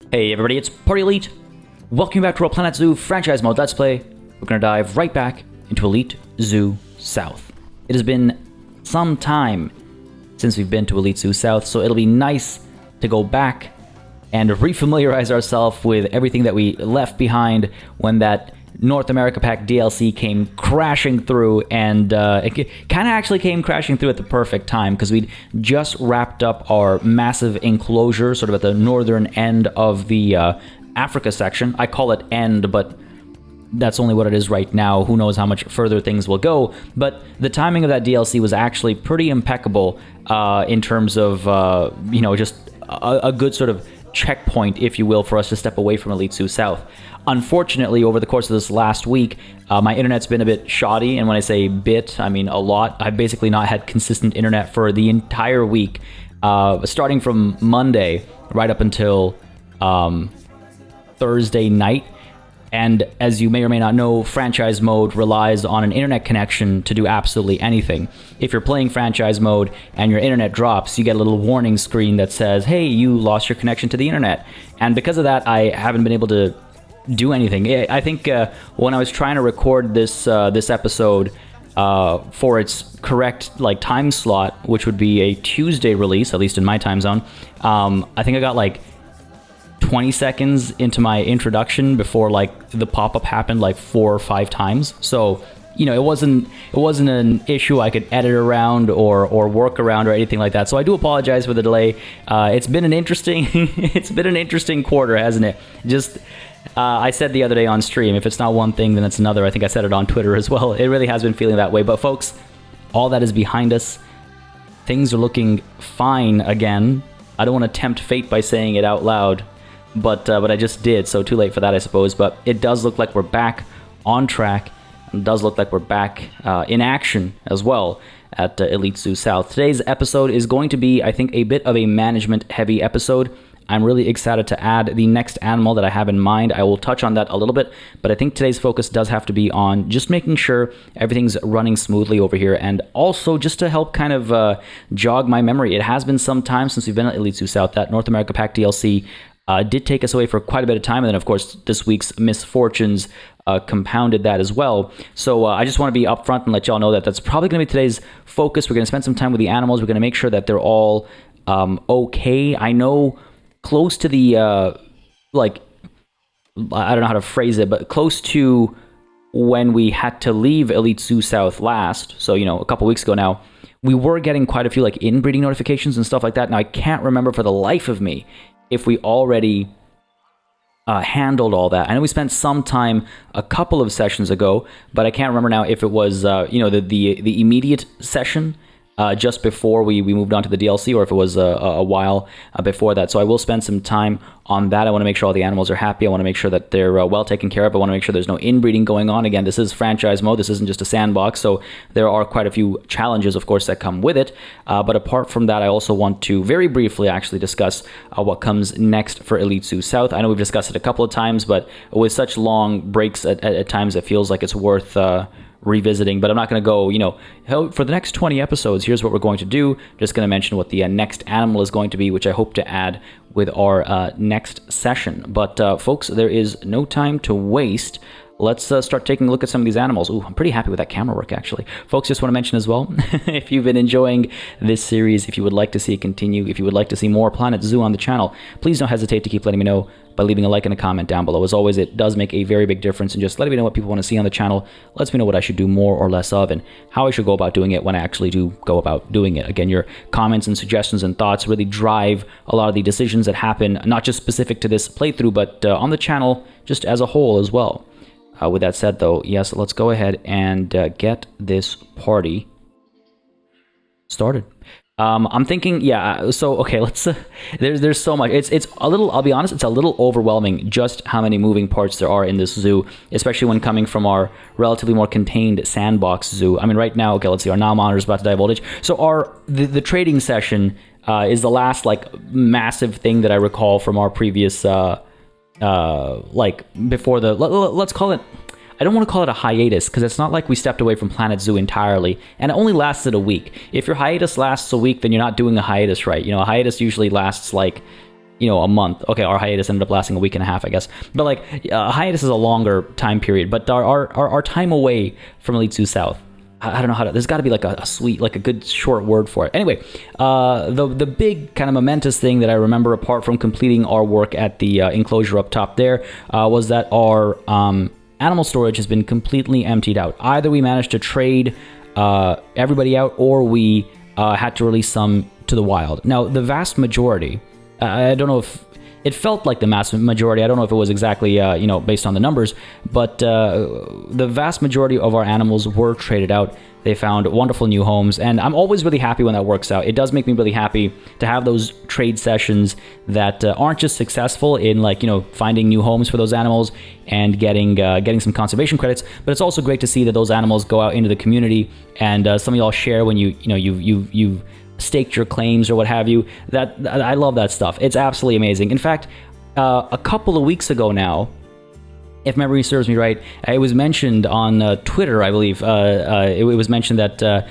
Hey everybody, it's Party Elite. Welcome back to our Planet Zoo franchise mode Let's Play. We're gonna dive right back into Elite Zoo South. It has been some time since we've been to Elite Zoo South, so it'll be nice to go back and refamiliarize ourselves with everything that we left behind when that North America Pack DLC came crashing through, and it kind of actually came crashing through at the perfect time because we'd just wrapped up our massive enclosure sort of at the northern end of the Africa section. I call it end, but that's only what it is right now. Who knows how much further things will go, but the timing of that DLC was actually pretty impeccable in terms of, just a good sort of checkpoint, if you will, for us to step away from Elite Zoo South. Unfortunately, over the course of this last week, my internet's been a bit shoddy, and when I say bit, I mean a lot. I've basically not had consistent internet for the entire week, starting from Monday right up until Thursday night. And as you may or may not know, franchise mode relies on an internet connection to do absolutely anything. If you're playing franchise mode and your internet drops, you get a little warning screen that says, hey, you lost your connection to the internet. And because of that, I haven't been able to do anything. I think when I was trying to record this episode for its correct time slot, which would be a Tuesday release, at least in my time zone, I think I got 20 seconds into my introduction before the pop-up happened 4 or 5 times. So it wasn't an issue I could edit around or work around or anything like that. So I do apologize for the delay. It's been an interesting quarter, hasn't it? Just I said the other day on stream, if it's not one thing, then it's another. I think I said it on Twitter as well. It really has been feeling that way. But folks, all that is behind us. Things are looking fine again. I don't want to tempt fate by saying it out loud, but I just did, so too late for that, I suppose. But it does look like we're back on track. It does look like we're back in action as well at Elite Zoo South. Today's episode is going to be, I think, a bit of a management-heavy episode. I'm really excited to add the next animal that I have in mind. I will touch on that a little bit, but I think today's focus does have to be on just making sure everything's running smoothly over here, and also just to help kind of jog my memory. It has been some time since we've been at Elite Zoo South. That North America Pack DLC did take us away for quite a bit of time, and then of course this week's misfortunes compounded that as well. So I just want to be upfront and let y'all know that that's probably going to be today's focus. We're going to spend some time with the animals. We're going to make sure that they're all okay. I know close to the I don't know how to phrase it, but close to when we had to leave Elite Zoo South last, so a couple weeks ago now, we were getting quite a few inbreeding notifications and stuff like that. Now I can't remember for the life of me if we already handled all that. I know we spent some time a couple of sessions ago, but I can't remember now if it was the immediate session just before we moved on to the DLC, or if it was a while before that. So I will spend some time on that. I want to make sure all the animals are happy. I want to make sure that they're well taken care of. I want to make sure there's no inbreeding going on. Again, this is franchise mode. This isn't just a sandbox, so there are quite a few challenges, of course, that come with it. But apart from that, I also want to very briefly actually discuss what comes next for Elite Zoo South. I know we've discussed it a couple of times, but with such long breaks at times, it feels like it's worth revisiting. But I'm not going to go, for the next 20 episodes, here's what we're going to do. Just going to mention what the next animal is going to be, which I hope to add with our next session. But folks, there is no time to waste. Let's start taking a look at some of these animals. Ooh, I'm pretty happy with that camera work, actually. Folks, just want to mention as well, if you've been enjoying this series, if you would like to see it continue, if you would like to see more Planet Zoo on the channel, please don't hesitate to keep letting me know by leaving a like and a comment down below. As always, it does make a very big difference in just letting me know what people want to see on the channel. Lets me know what I should do more or less of, and how I should go about doing it when I actually do go about doing it. Again, your comments and suggestions and thoughts really drive a lot of the decisions that happen, not just specific to this playthrough, but on the channel just as a whole as well. With that said, though, yes, let's go ahead and get this party started. I'm thinking, yeah. So okay, let's. There's so much. It's a little. I'll be honest. It's a little overwhelming just how many moving parts there are in this zoo, especially when coming from our relatively more contained sandbox zoo. I mean, right now, okay, let's see. Our now monitor is about to die voltage. So the trading session is the last massive thing that I recall from our previous. Before the let's call it, I don't want to call it a hiatus, because it's not like we stepped away from Planet Zoo entirely, and it only lasted a week. If your hiatus lasts a week, then you're not doing a hiatus right. A hiatus usually lasts a month. Okay, our hiatus ended up lasting a week and a half, I guess. But like, hiatus is a longer time period. But our time away from Elite Zoo South, I don't know how to. There's got to be like a sweet, like a good short word for it. Anyway, the big kind of momentous thing that I remember, apart from completing our work at the enclosure up top there, was that our animal storage has been completely emptied out. Either we managed to trade everybody out, or we had to release some to the wild. Now, the vast majority. I don't know if it felt like the massive majority. I don't know if it was exactly, based on the numbers, but the vast majority of our animals were traded out. They found wonderful new homes, and I'm always really happy when that works out. It does make me really happy to have those trade sessions that aren't just successful in finding new homes for those animals and getting some conservation credits, but it's also great to see that those animals go out into the community, and some of y'all share when you've staked your claims or what have you. That I love that stuff. It's absolutely amazing. In fact, a couple of weeks ago now, if memory serves me right, it was mentioned on Twitter, I believe. It was mentioned that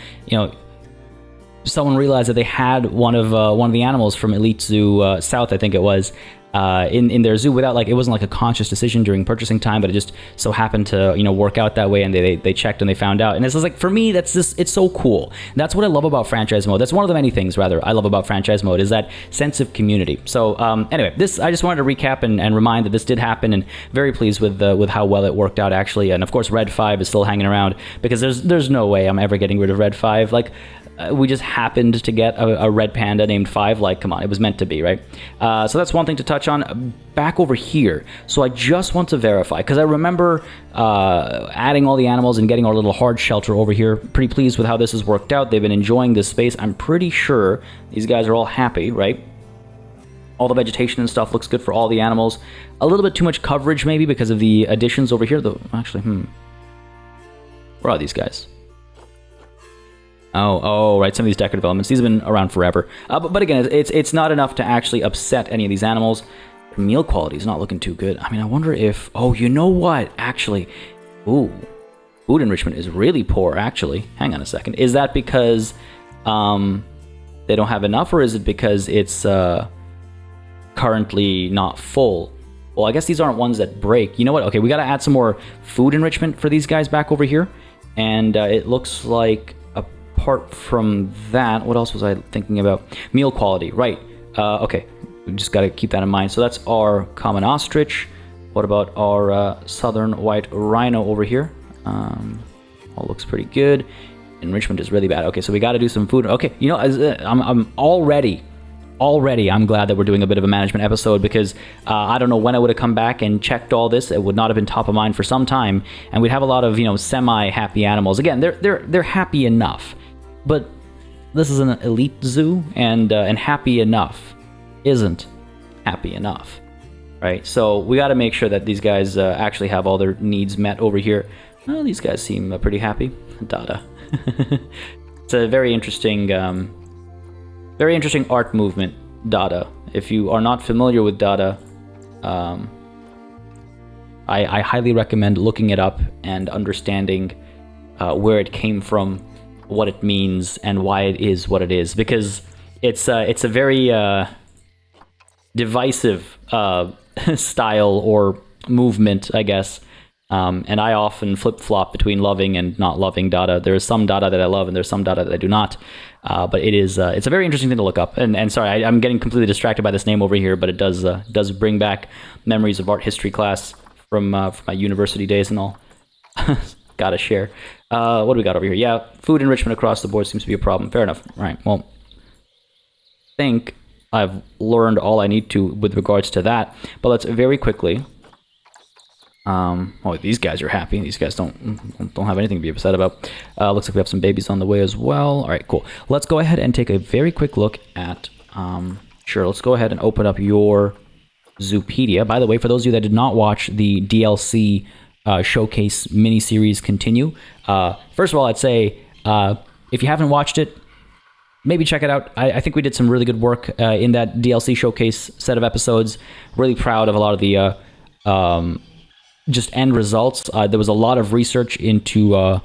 someone realized that they had one of the animals from Elite Zoo South, I think it was, in their zoo without it wasn't like a conscious decision during purchasing time, but it just so happened to work out that way, and they checked and they found out. And it's just like, for me, it's so cool. That's what I love about franchise mode. That's one of the many things, rather, I love about franchise mode, is that sense of community. So anyway, I just wanted to recap and remind that this did happen, and very pleased with how well it worked out, actually. And of course, Red 5 is still hanging around, because there's no way I'm ever getting rid of Red 5. We just happened to get a red panda named 5. Come on, it was meant to be, right? So that's one thing to touch on. Back over here. So I just want to verify, because I remember adding all the animals and getting our little hard shelter over here. Pretty pleased with how this has worked out. They've been enjoying this space. I'm pretty sure these guys are all happy, right? All the vegetation and stuff looks good for all the animals. A little bit too much coverage, maybe, because of the additions over here. Though, actually, where are these guys? Oh, right. Some of these decorative elements, these have been around forever. But again, it's not enough to actually upset any of these animals. Meal quality is not looking too good. I mean, I wonder if... Oh, you know what? Actually, ooh, food enrichment is really poor, actually. Hang on a second. Is that because they don't have enough, or is it because it's currently not full? Well, I guess these aren't ones that break. You know what? Okay, we got to add some more food enrichment for these guys back over here. And it looks like... Apart from that, what else was I thinking about? Meal quality, right. Okay, we just got to keep that in mind. So that's our common ostrich. What about our southern white rhino over here? All looks pretty good. Enrichment is really bad. Okay, so we got to do some food. Okay, I'm already I'm glad that we're doing a bit of a management episode, because I don't know when I would have come back and checked all this. It would not have been top of mind for some time, and we'd have a lot of semi-happy animals. Again, they're happy enough. But this is an elite zoo, and happy enough isn't happy enough, right? So we got to make sure that these guys actually have all their needs met over here. Well, these guys seem pretty happy. Dada. It's a very interesting art movement, Dada. If you are not familiar with Dada, I highly recommend looking it up and understanding where it came from, what it means, and why it is what it is, because it's a very divisive style or movement, I guess. And I often flip-flop between loving and not loving Dada. There is some Dada that I love, and there's some Dada that I do not. But it's a very interesting thing to look up. And sorry, I'm getting completely distracted by this name over here, but it does bring back memories of art history class from my university days and all. Gotta share. What do we got over here? Yeah, food enrichment across the board seems to be a problem. Fair enough. All right, well, I think I've learned all I need to with regards to that. But let's very quickly... oh, these guys are happy. These guys don't have anything to be upset about. Looks like we have some babies on the way as well. All right, cool. Let's go ahead and take a very quick look at... sure, let's go ahead and open up your Zoopedia. By the way, for those of you that did not watch the DLC showcase mini-series continue, first of all, I'd say if you haven't watched it, maybe check it out. I think we did some really good work in that DLC showcase set of episodes. Really proud of a lot of the... just end results. There was a lot of research into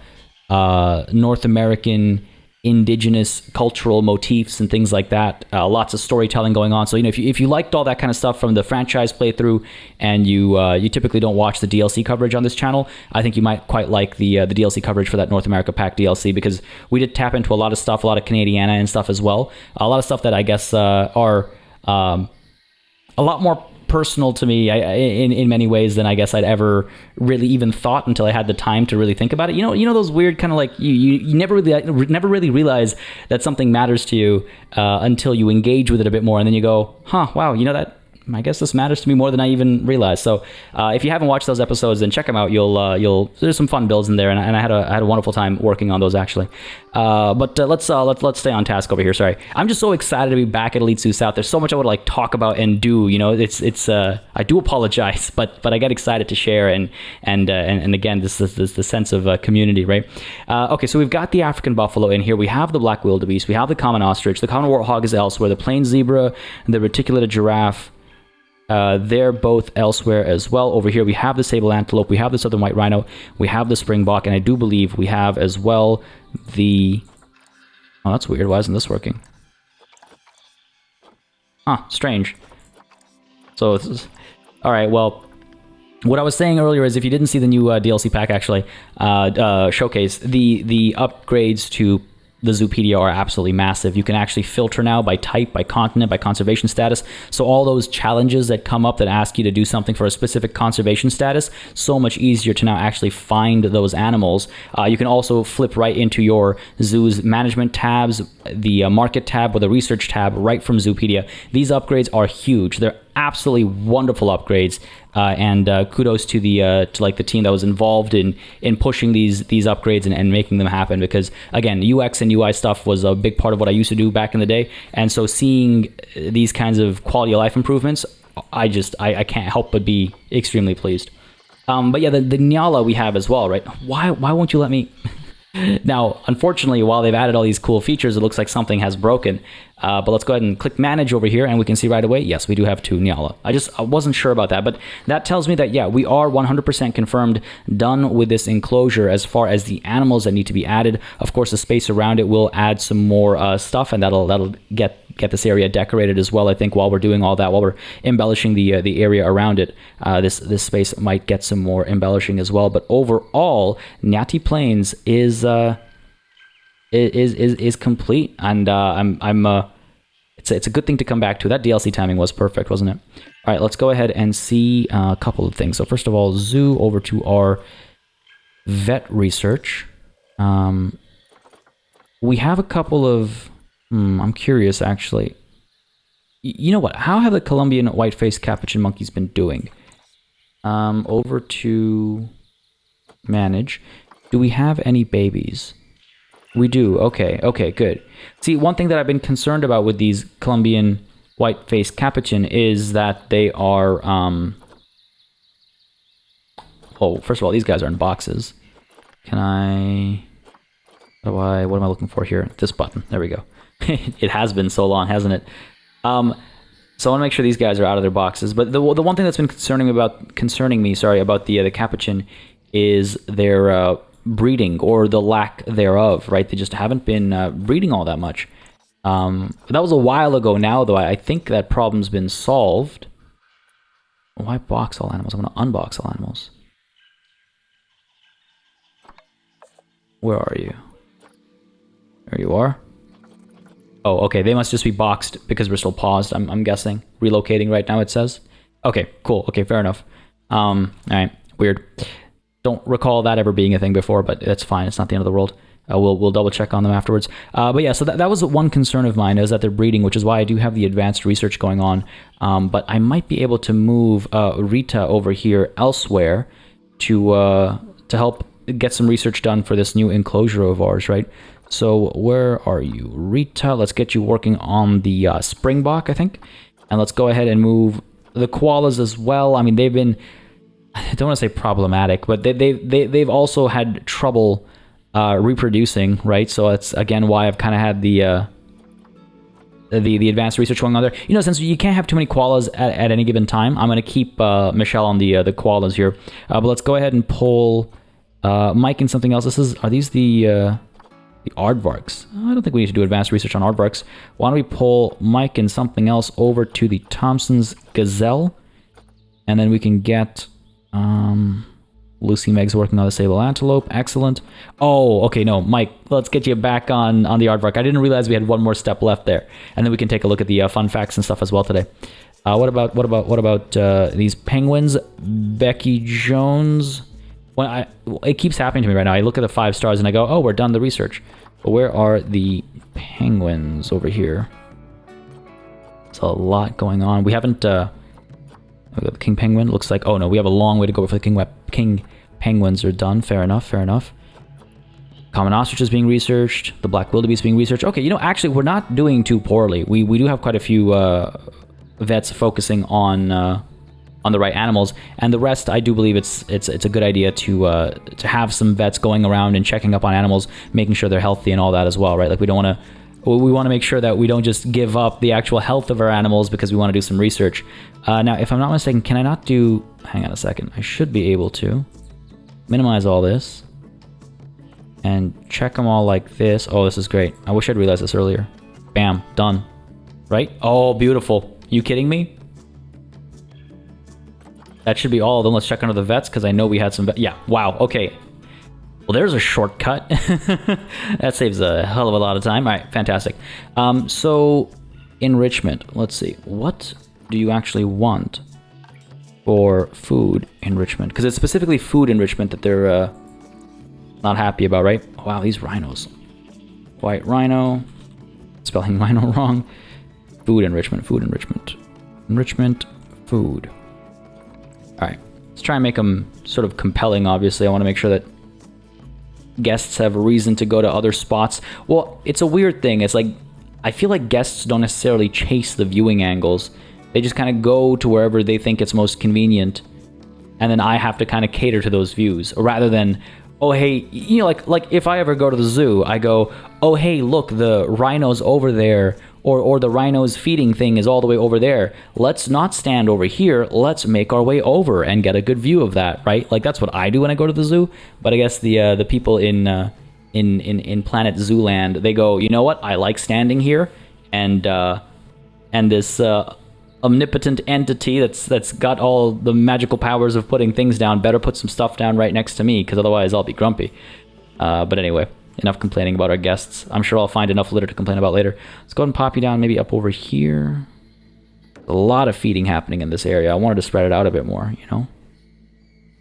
North American indigenous cultural motifs and things like that. Lots of storytelling going on. So if you liked all that kind of stuff from the franchise playthrough, and you typically don't watch the DLC coverage on this channel, I think you might quite like the DLC coverage for that North America Pack DLC, because we did tap into a lot of stuff, a lot of Canadiana and stuff as well. A lot of stuff that I guess are a lot more personal to me in many ways than I guess I'd ever really even thought until I had the time to really think about it. You know those weird kind of like you never really realize that something matters to you until you engage with it a bit more, and then you go, wow, that I guess this matters to me more than I even realized. So if you haven't watched those episodes, then check them out. There's some fun builds in there, and I had a wonderful time working on those actually. But let's stay on task over here. Sorry, I'm just so excited to be back at Elite Zoo South. There's so much I would like talk about and do. It's I do apologize, but I get excited to share and again this the sense of community, right? Okay, so we've got the African buffalo in here. We have the black wildebeest. We have the common ostrich. The common warthog is elsewhere. The plain zebra, the reticulated giraffe. They're both elsewhere as well. Over here we have the sable antelope, we have the southern white rhino, we have the springbok, and I do believe we have as well the... Oh, that's weird. Why isn't this working? Strange. So, alright, well, what I was saying earlier is if you didn't see the new DLC pack, actually, showcase, the upgrades to the Zoopedia are absolutely massive. You can actually filter now by type, by continent, by conservation status. So all those challenges that come up that ask you to do something for a specific conservation status, so much easier to now actually find those animals. You can also flip right into your zoo's management tabs, the market tab, or the research tab right from Zoopedia. These upgrades are huge. They're absolutely wonderful upgrades, and kudos to the team that was involved in pushing these upgrades and making them happen, because again, UX and UI stuff was a big part of what I used to do back in the day, and so seeing these kinds of quality of life improvements, I can't help but be extremely pleased. But yeah, the Nyala we have as well, right? Why won't you let me... Now, unfortunately, while they've added all these cool features, it looks like something has broken. But let's go ahead and click manage over here, and we can see right away, yes, we do have 2 Nyala. I wasn't sure about that, but that tells me that, yeah, we are 100% confirmed done with this enclosure as far as the animals that need to be added. Of course, the space around it will add some more stuff, and that'll get this area decorated as well. I think while we're doing all that, while we're embellishing the area around it, this space might get some more embellishing as well. But overall, Nyati Plains is complete, and it's a good thing to come back to. That DLC timing was perfect, wasn't it? All right, let's go ahead and see a couple of things. So first of all, zoo over to our vet research. We have a couple of... I'm curious, actually. You know what? How have the Colombian white-faced capuchin monkeys been doing? Over to manage. Do we have any babies? We do. Okay, good. See, one thing that I've been concerned about with these Colombian white-faced capuchin is that they are... Oh, first of all, these guys are in boxes. Can I... What am I looking for here? This button. There we go. It has been so long, hasn't it? So I want to make sure these guys are out of their boxes. But the one thing that's been concerning me about the capuchin is their breeding, or the lack thereof. Right? They just haven't been breeding all that much. That was a while ago now, though. I think that problem's been solved. Why box all animals? I'm going to unbox all animals. Where are you? There you are. Oh, okay. They must just be boxed because we're still paused, I'm guessing. Relocating right now, it says. Okay, cool. Okay, fair enough. All right. Weird. Don't recall that ever being a thing before, but that's fine. It's not the end of the world. We'll double check on them afterwards. But yeah, so that was one concern of mine, is that they're breeding, which is why I do have the advanced research going on. But I might be able to move Rita over here elsewhere to help get some research done for this new enclosure of ours, right? So where are you, Rita? Let's get you working on the springbok, I think. And let's go ahead and move the koalas as well. I mean, they've been, I don't want to say problematic, but they've also had trouble reproducing, right? So that's, again, why I've kind of had the advanced research going on there. You know, since you can't have too many koalas at any given time, I'm going to keep Michelle on the koalas here. But let's go ahead and pull Mike and something else. Are these the... The aardvarks. I don't think we need to do advanced research on aardvarks. Why don't we pull Mike and something else over to the Thompson's Gazelle, and then we can get Lucy Meg's working on the Sable Antelope. Excellent. Oh, okay, no, Mike, let's get you back on the aardvark. I didn't realize we had one more step left there, and then we can take a look at the fun facts and stuff as well today. What about these penguins? Becky Jones. It keeps happening to me right now. I look at the 5 stars and I go, oh, we're done the research. But where are the penguins over here? There's a lot going on. We haven't... we got the king penguin. Looks like... Oh, no, we have a long way to go before the king penguins are done. Fair enough, fair enough. Common ostrich is being researched. The black wildebeest being researched. Okay, you know, actually, we're not doing too poorly. We do have quite a few vets focusing on the right animals, and the rest, I do believe it's a good idea to have some vets going around and checking up on animals, making sure they're healthy and all that as well, right? Like we want to make sure that we don't just give up the actual health of our animals because we want to do some research. Now, if I'm not mistaken, can I not do... Hang on a second. I should be able to minimize all this and check them all like this. Oh, this is great. I wish I'd realized this earlier. Bam, done. Right? Oh, beautiful. You kidding me? That should be all of them. Let's check under the vets, because I know we had some... Yeah, wow, okay. Well, there's a shortcut. That saves a hell of a lot of time. All right, fantastic. So, enrichment. Let's see. What do you actually want for food enrichment? Because it's specifically food enrichment that they're not happy about, right? Wow, these rhinos. White rhino. Spelling rhino wrong. Food enrichment, food enrichment. Enrichment, food. Alright, let's try and make them sort of compelling, obviously. I want to make sure that guests have a reason to go to other spots. Well, it's a weird thing. It's like, I feel like guests don't necessarily chase the viewing angles. They just kind of go to wherever they think it's most convenient, and then I have to kind of cater to those views, rather than, oh, hey, you know, like if I ever go to the zoo, I go, oh, hey, look, the rhino's over there, or the rhino's feeding thing is all the way over there. Let's not stand over here. Let's make our way over and get a good view of that, right? Like, that's what I do when I go to the zoo. But I guess the people in Planet Zooland, they go, you know what? I like standing here, and this omnipotent entity that's got all the magical powers of putting things down better put some stuff down right next to me, because otherwise I'll be grumpy. But anyway, enough complaining about our guests. I'm sure I'll find enough litter to complain about later. Let's go ahead and pop you down maybe up over here. A lot of feeding happening in this area. I wanted to spread it out a bit more, you know?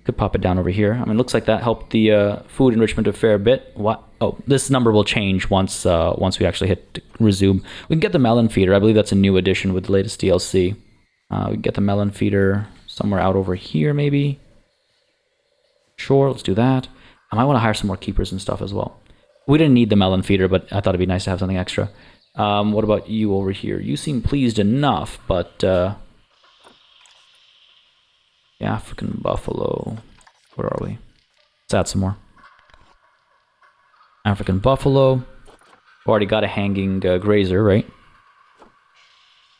Could pop it down over here. I mean, looks like that helped the food enrichment a fair bit. What? Oh, this number will change once we actually hit resume. We can get the melon feeder. I believe that's a new addition with the latest DLC. We can get the melon feeder somewhere out over here, maybe. Sure, let's do that. I might want to hire some more keepers and stuff as well. We didn't need the melon feeder, but I thought it'd be nice to have something extra. What about you over here? You seem pleased enough, but the African buffalo. Where are we? Let's add some more. African buffalo. Already got a hanging grazer, right?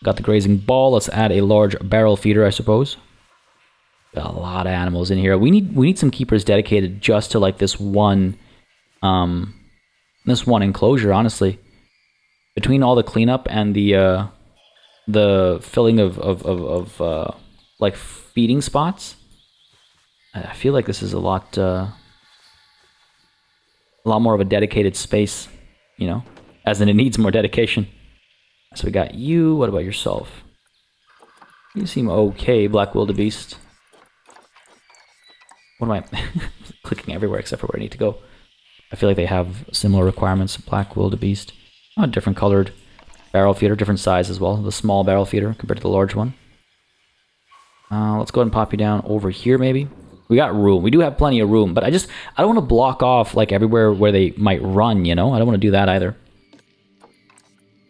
Got the grazing ball. Let's add a large barrel feeder, I suppose. Got a lot of animals in here. We need some keepers dedicated just to like this one enclosure, honestly. Between all the cleanup and the filling of like feeding spots, I feel like this is a lot more of a dedicated space, you know, as in it needs more dedication. So we got you. What about yourself? You seem okay, black wildebeest. What am I clicking everywhere except for where I need to go? I feel like they have similar requirements. Black wildebeest. Oh, different colored barrel feeder, different size as well. The small barrel feeder compared to the large one. Let's go ahead and pop you down over here, maybe. We got room. We do have plenty of room, but I don't want to block off like everywhere where they might run, you know? I don't want to do that either.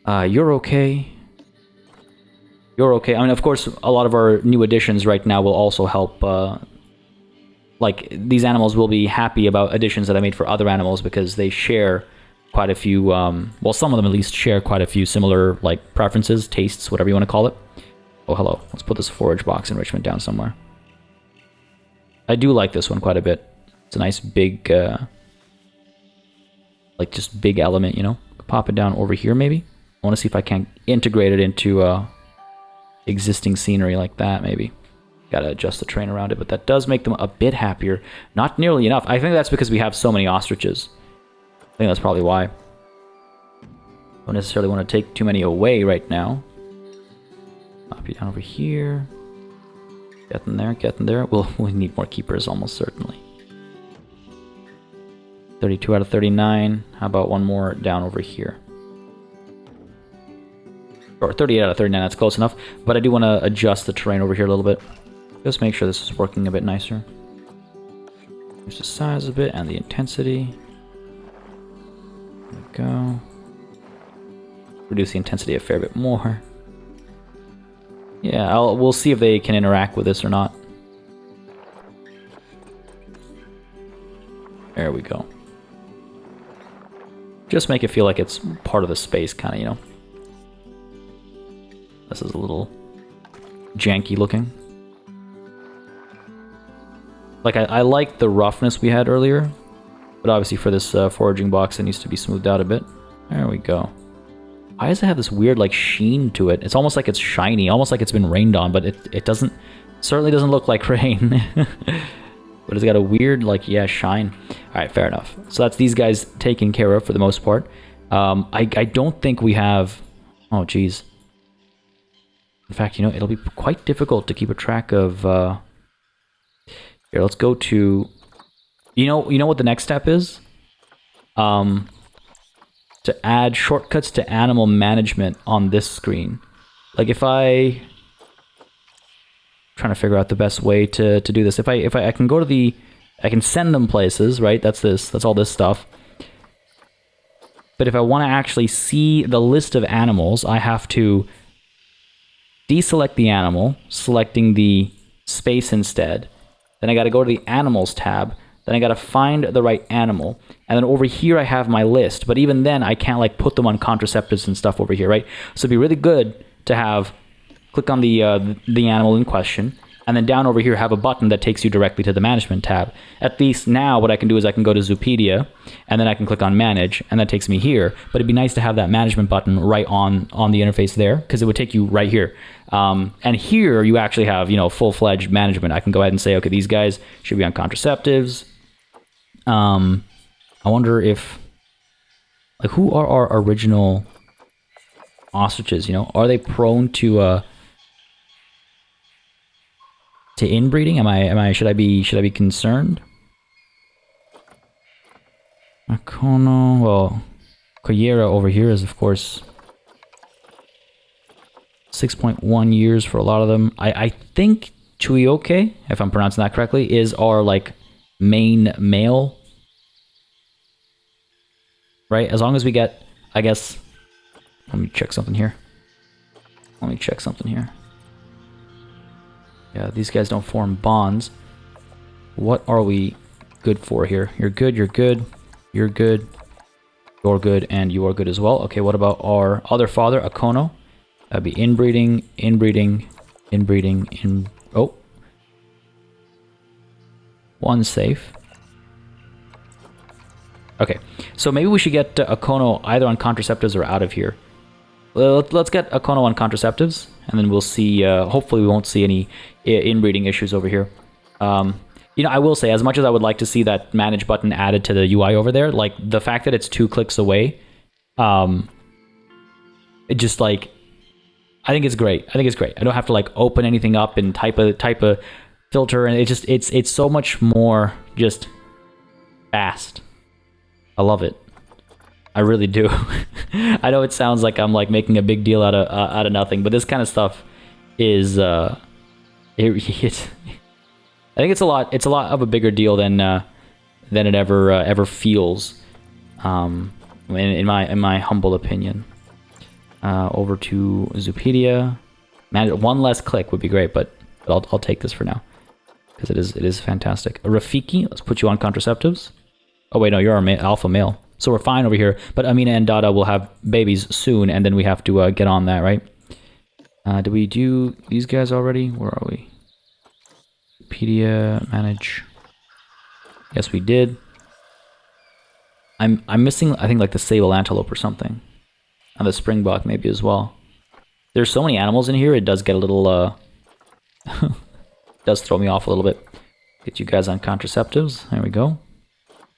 You're okay. You're okay. I mean, of course, a lot of our new additions right now will also help. Like, these animals will be happy about additions that I made for other animals because they share quite a few, well, some of them at least share quite a few similar, like, preferences, tastes, whatever you want to call it. Oh, hello. Let's put this forage box enrichment down somewhere. I do like this one quite a bit. It's a nice big, like just big element, you know. Pop it down over here maybe. I want to see if I can integrate it into existing scenery like that maybe. Gotta adjust the terrain around it, but that does make them a bit happier. Not nearly enough. I think that's because we have so many ostriches. I think that's probably why. Don't necessarily want to take too many away right now. Pop you down over here. Get in there, get in there. We'll need more keepers almost certainly. 32 out of 39. How about one more down over here? Or 38 out of 39, that's close enough. But I do want to adjust the terrain over here a little bit. Just make sure this is working a bit nicer. Reduce the size a bit and the intensity. There we go. Reduce the intensity a fair bit more. Yeah, we'll see if they can interact with this or not. There we go. Just make it feel like it's part of the space, kind of, you know. This is a little janky looking. Like, I like the roughness we had earlier, but obviously for this foraging box, it needs to be smoothed out a bit. There we go. Why does it have this weird, like, sheen to it? It's almost like it's shiny, almost like it's been rained on, but it doesn't, certainly doesn't look like rain. But it's got a weird, like, yeah, shine. Alright, fair enough. So that's these guys taken care of for the most part. I don't think we have... Oh, geez. In fact, you know, it'll be quite difficult to keep a track of... Here, let's go to... You know what the next step is? To add shortcuts to animal management on this screen. Like if I... Trying to figure out the best way to do this. If I can go to the... I can send them places, right? That's all this stuff. But if I want to actually see the list of animals, I have to deselect the animal, selecting the space instead. Then I got to go to the animals tab. Then I got to find the right animal. And then over here I have my list. But even then I can't like put them on contraceptives and stuff over here, right? So it'd be really good to have, click on the animal in question. And then down over here have a button that takes you directly to the management tab. At least now what I can do is I can go to Zoopedia and then I can click on manage and that takes me here. But it'd be nice to have that management button right on the interface there because it would take you right here. And here you actually have, you know, full-fledged management. I can go ahead and say, okay, these guys should be on contraceptives. I wonder if, like, who are our original ostriches, you know? Are they prone to inbreeding? Should I be concerned? Akono, well, Koyera over here is of course 6.1 years for a lot of them. I think Chuyoke, if I'm pronouncing that correctly, is our like main male. Right? As long as we get, I guess, let me check something here. Yeah, these guys don't form bonds. What are we good for here? You're good, you're good, you're good, you're good, and you are good as well. Okay, what about our other father, Akono? That'd be inbreeding, oh. One safe. Okay, so maybe we should get Akono either on contraceptives or out of here. Let's get Akono on contraceptives, and then we'll see, hopefully we won't see any inbreeding issues over here. You know, I will say, as much as I would like to see that manage button added to the UI over there, like, the fact that it's 2 clicks away, it just, like, I think it's great. I don't have to, like, open anything up and type a filter, and it's so much more just fast. I love it. I really do. I know it sounds like I'm like making a big deal out of nothing, but this kind of stuff is I think it's a lot of a bigger deal than it ever feels, in my humble opinion. Over to Zoopedia. Man, one less click would be great, but I'll take this for now because it is fantastic. Rafiki, let's put you on contraceptives. Oh wait, no, you're our alpha male. So we're fine over here, but Amina and Dada will have babies soon, and then we have to get on that, right? Did we do these guys already? Where are we? Wikipedia, manage. Yes, we did. I'm missing, I think, like the sable antelope or something, and the springbok maybe as well. There's so many animals in here, it does get a little does throw me off a little bit. Get you guys on contraceptives. There we go.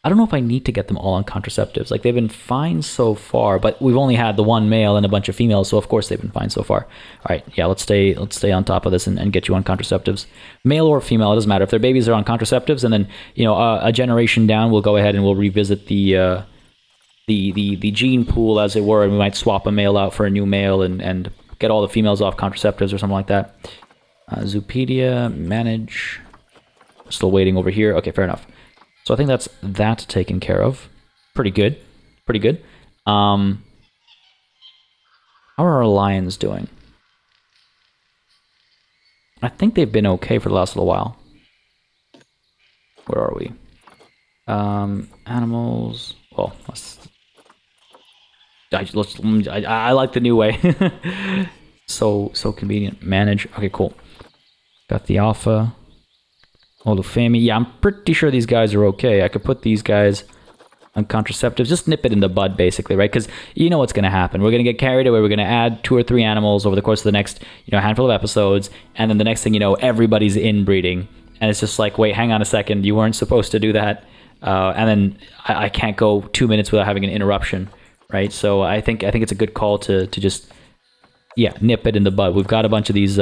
I don't know if I need to get them all on contraceptives. Like, they've been fine so far, but we've only had the one male and a bunch of females, so of course they've been fine so far. All right, yeah, let's stay on top of this and get you on contraceptives. Male or female, it doesn't matter. If their babies are on contraceptives, and then, you know, a generation down, we'll go ahead and we'll revisit the gene pool, as it were, and we might swap a male out for a new male and get all the females off contraceptives or something like that. Zoopedia, manage. Still waiting over here. Okay, fair enough. So I think that's that taken care of. Pretty good. Pretty good. How are our lions doing? I think they've been okay for the last little while. Where are we? Animals. Well, I like the new way. so convenient. Manage. Okay, cool. Got the alpha. Olufemi. Yeah, I'm pretty sure these guys are okay. I could put these guys on contraceptives. Just nip it in the bud, basically, right? Because you know what's going to happen. We're going to get carried away. We're going to add 2 or 3 animals over the course of the next, handful of episodes. And then the next thing you know, everybody's inbreeding. And it's just like, wait, hang on a second. You weren't supposed to do that. And then I can't go 2 minutes without having an interruption, right? So I think it's a good call to just, nip it in the bud. We've got a bunch of these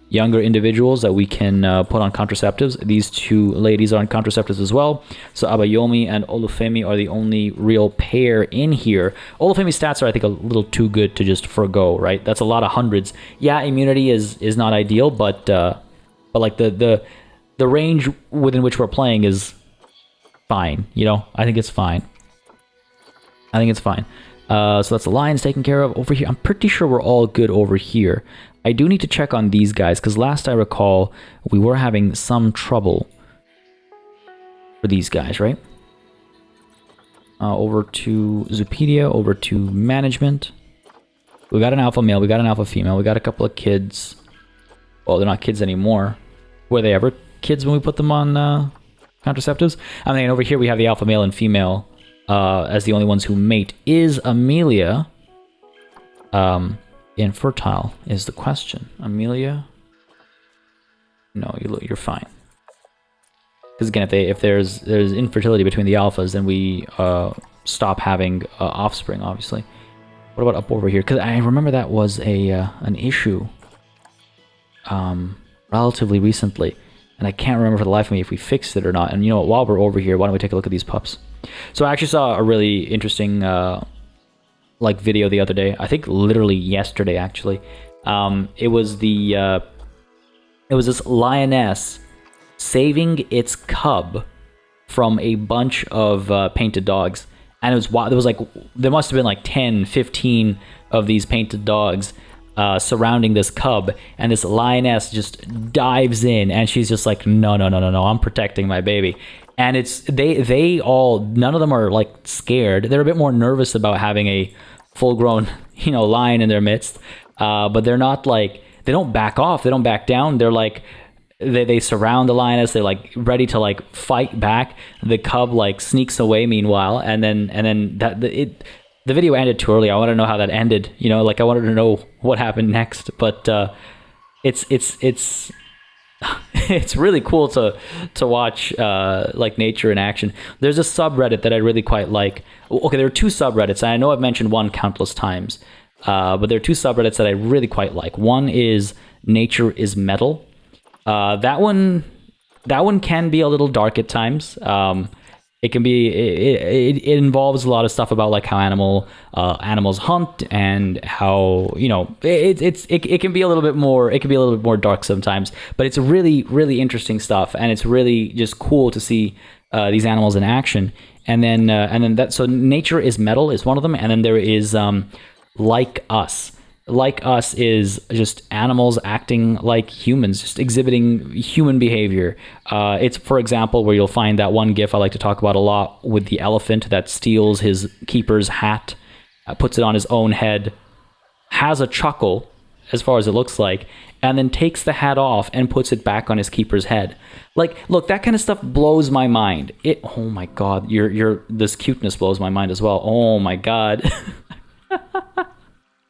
younger individuals that we can put on contraceptives. These 2 ladies are on contraceptives as well. So Abayomi and Olufemi are the only real pair in here. Olufemi's stats are, I think, a little too good to just forgo, right? That's a lot of hundreds. Yeah, immunity is not ideal, but like the range within which we're playing is fine. I think it's fine. So that's the lions taken care of. Over here, I'm pretty sure we're all good over here. I do need to check on these guys, because last I recall, we were having some trouble for these guys, right? Over to Zoopedia, over to management. We got an alpha male, we got an alpha female, we got a couple of kids. Well, they're not kids anymore. Were they ever kids when we put them on contraceptives? I mean, over here we have the alpha male and female as the only ones who mate. Is Amelia infertile is the question. Amelia? No, you're fine. Because again, if there's infertility between the alphas, then we stop having offspring, obviously. What about up over here? Because I remember that was an issue relatively recently, and I can't remember for the life of me if we fixed it or not. And you know what? While we're over here, why don't we take a look at these pups? So I actually saw a really interesting video the other day. I think literally yesterday, actually. It was this lioness saving its cub from a bunch of painted dogs. And there must have been like 10, 15 of these painted dogs surrounding this cub, and this lioness just dives in, and she's just like, no, I'm protecting my baby. And they all, none of them are like scared. They're a bit more nervous about having a full-grown, lion in their midst, but they're not like, they don't back off, they don't back down. They're like, they surround the lioness. They're like ready to like fight back. The cub like sneaks away meanwhile, and then the video ended too early. I want to know how that ended. I wanted to know what happened next. But it's really cool to watch like nature in action. There's a subreddit that I really quite like. Okay, there are 2 subreddits. And I know I've mentioned one countless times, but there are 2 subreddits that I really quite like. One is Nature is Metal. That one can be a little dark at times. It can be. It involves a lot of stuff about like how animals hunt, and how it can be a little bit more. It can be a little bit more dark sometimes, but it's really, really interesting stuff, and it's really just cool to see these animals in action. And then that. So Nature is Metal is one of them, and then there is Like Us. Like Us is just animals acting like humans, just exhibiting human behavior. It's, for example, where you'll find that one GIF I like to talk about a lot with the elephant that steals his keeper's hat, puts it on his own head, has a chuckle, as far as it looks like, and then takes the hat off and puts it back on his keeper's head. Like, look, that kind of stuff blows my mind. Oh my god, this cuteness blows my mind as well. Oh my god.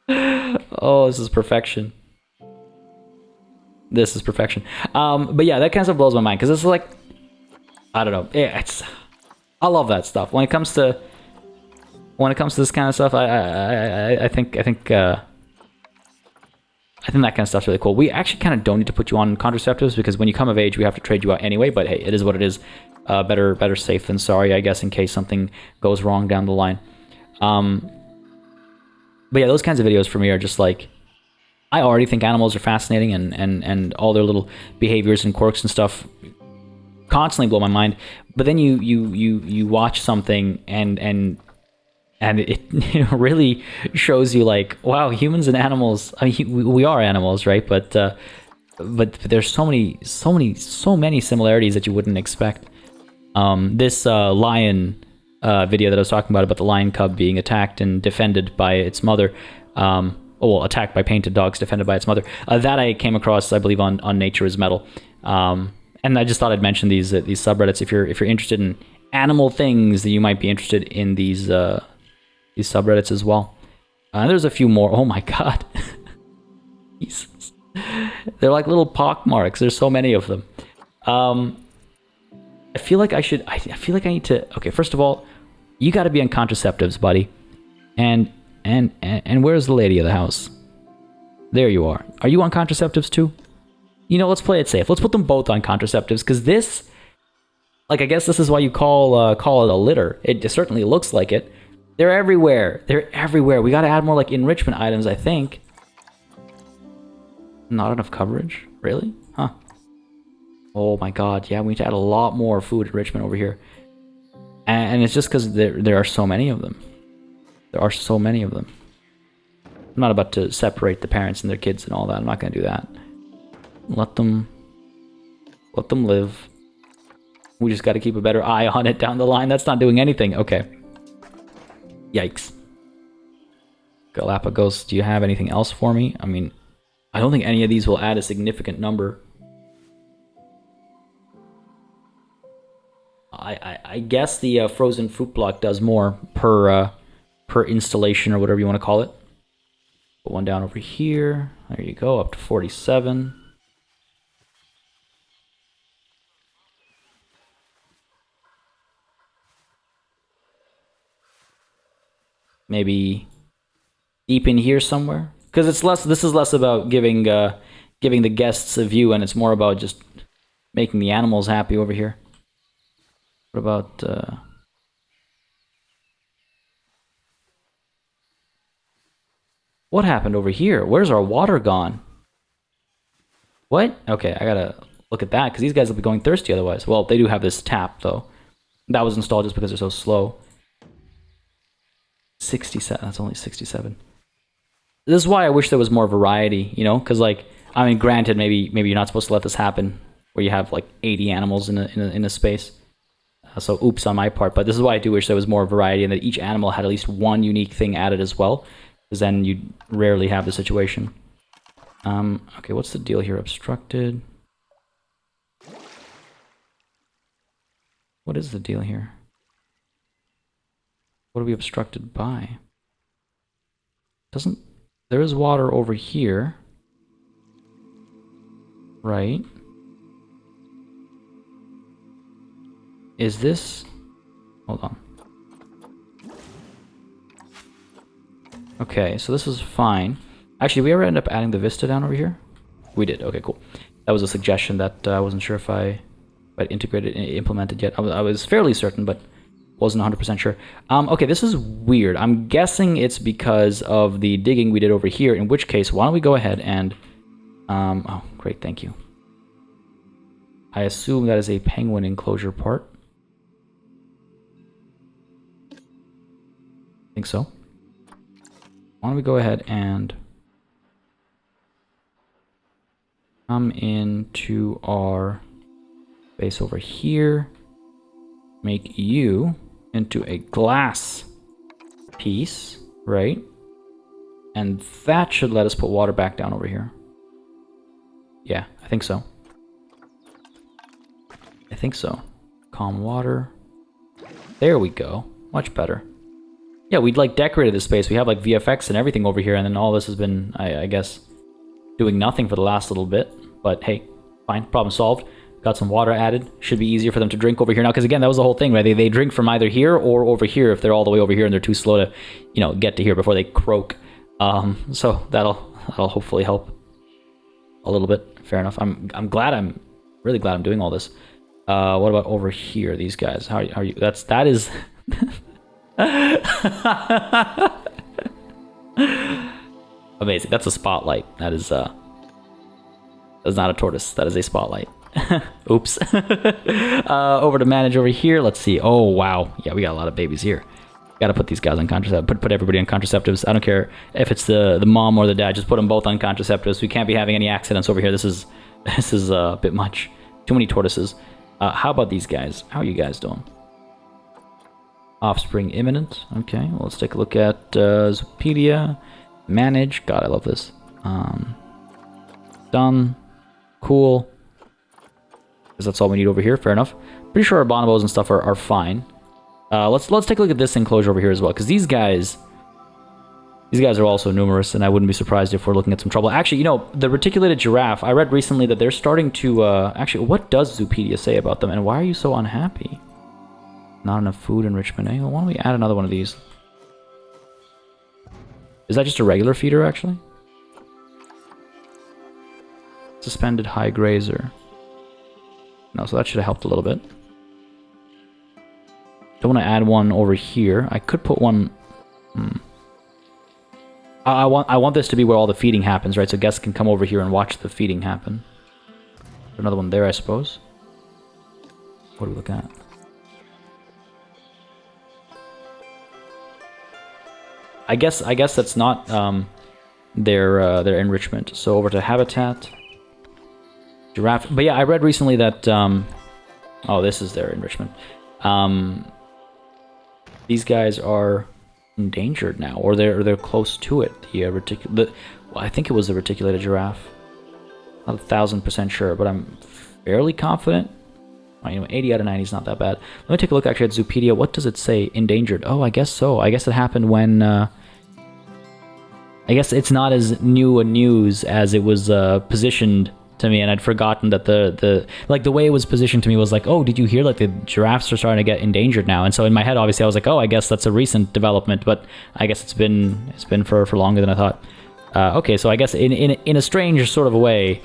Oh, this is perfection. This is perfection. But yeah, that kind of stuff blows my mind because it's like, I don't know. I love that stuff. When it comes to this kind of stuff, I think that kind of stuff's really cool. We actually kind of don't need to put you on contraceptives because when you come of age, we have to trade you out anyway. But hey, it is what it is. Better safe than sorry, I guess, in case something goes wrong down the line. But yeah, those kinds of videos for me are just like, I already think animals are fascinating and all their little behaviors and quirks and stuff constantly blow my mind. But then you watch something and it really shows you like, wow, humans and animals. I mean, we are animals, right? But there's so many similarities that you wouldn't expect. This lion video that I was talking about the lion cub being attacked and defended by its mother. Attacked by painted dogs, defended by its mother. That I came across, I believe, on Nature is Metal. And I just thought I'd mention these subreddits if you're interested in animal things, that you might be interested in these subreddits as well. There's a few more. Oh my god, Jesus. They're like little pock marks. There's so many of them. I feel like I need to. Okay, first of all, you got to be on contraceptives, buddy. And where's the lady of the house? There you are. Are you on contraceptives too? You know, let's play it safe. Let's put them both on contraceptives, because this, like, I guess this is why you call it a litter. It certainly looks like it. They're everywhere. They're everywhere. We got to add more, like, enrichment items, I think. Not enough coverage? Really? Huh. Oh my god, yeah, we need to add a lot more food enrichment over here. And it's just because there are so many of them. There are so many of them. I'm not about to separate the parents and their kids and all that. I'm not going to do that. Let them live. We just got to keep a better eye on it down the line. That's not doing anything. Okay. Yikes. Galapagos, do you have anything else for me? I mean, I don't think any of these will add a significant number. I guess the frozen fruit block does more per installation, or whatever you want to call it. Put one down over here. There you go, up to 47. Maybe deep in here somewhere, because it's less. This is less about giving the guests a view, and it's more about just making the animals happy over here. What about what happened over here? Where's our water gone? What? Okay, I gotta look at that, because these guys will be going thirsty otherwise. Well, they do have this tap though. That was installed just because they're so slow. 67. That's only 67. This is why I wish there was more variety, you know, because, like, I mean, granted, maybe you're not supposed to let this happen where you have like 80 animals in a space. So oops on my part, but this is why I do wish there was more variety and that each animal had at least one unique thing added as well, because then you'd rarely have the situation. Okay, what's the deal here? Obstructed. What is the deal here? What are we obstructed by? There is water over here. Right. Is this... Hold on. Okay, so this is fine. Actually, we ever end up adding the Vista down over here? We did. Okay, cool. That was a suggestion that I wasn't sure if I integrated and implemented yet. I was fairly certain, but wasn't 100% sure. Okay, this is weird. I'm guessing it's because of the digging we did over here, in which case, why don't we go ahead and... oh, great, thank you. I assume that is a penguin enclosure part. I think so. Why don't we go ahead and come into our base over here, make you into a glass piece, right? And that should let us put water back down over here. Yeah, I think so. I think so. Calm water. There we go. Much better. Yeah, we'd like decorated this space. We have like VFX and everything over here, and then all this has been, I guess, doing nothing for the last little bit. But hey, fine, problem solved. Got some water added. Should be easier for them to drink over here now, because again, that was the whole thing, right? They drink from either here or over here if they're all the way over here and they're too slow to, you know, get to here before they croak. So that'll hopefully help a little bit. Fair enough. I'm really glad I'm doing all this. What about over here? These guys, how are you? That is. Amazing. That's a spotlight. That's not a tortoise. That is a spotlight. Oops. Over to manage over here. Let's see. Oh wow. Yeah, we got a lot of babies here. Got to put these guys on contraceptives. Put everybody on contraceptives. I don't care if it's the mom or the dad. Just put them both on contraceptives. We can't be having any accidents over here. This is a bit much. Too many tortoises. How about these guys? How are you guys doing? Offspring imminent. Okay, well, let's take a look at Zoopedia. Manage. God, I love this. Done. Cool. Because that's all we need over here. Fair enough. Pretty sure our bonobos and stuff are fine. Let's take a look at this enclosure over here as well, because these guys are also numerous, and I wouldn't be surprised if we're looking at some trouble. Actually, you know, the reticulated giraffe, I read recently that they're starting to, actually, what does Zoopedia say about them, and why are you so unhappy? Not enough food enrichment, eh? Well, why don't we add another one of these? Is that just a regular feeder, actually? Suspended high grazer. No, so that should have helped a little bit. Don't want to add one over here. I could put one... I want this to be where all the feeding happens, right? So guests can come over here and watch the feeding happen. Another one there, I suppose. What do we look at? I guess that's not their enrichment. So over to habitat, giraffe. But yeah, I read recently that oh, this is their enrichment. These guys are endangered now, or they're close to it. Well, I think it was the reticulated giraffe. Not 1000% sure, but I'm fairly confident. Well, you know, 80 out of 90 is not that bad. Let me take a look actually at Zoopedia. What does it say? Endangered. Oh, I guess so. I guess it happened when. I guess it's not as new a news as it was positioned to me, and I'd forgotten that the way it was positioned to me was like, oh, did you hear, like, the giraffes are starting to get endangered now? And so in my head, obviously, I was like, oh, I guess that's a recent development, but I guess it's been for longer than I thought. Okay, so I guess in a strange sort of a way,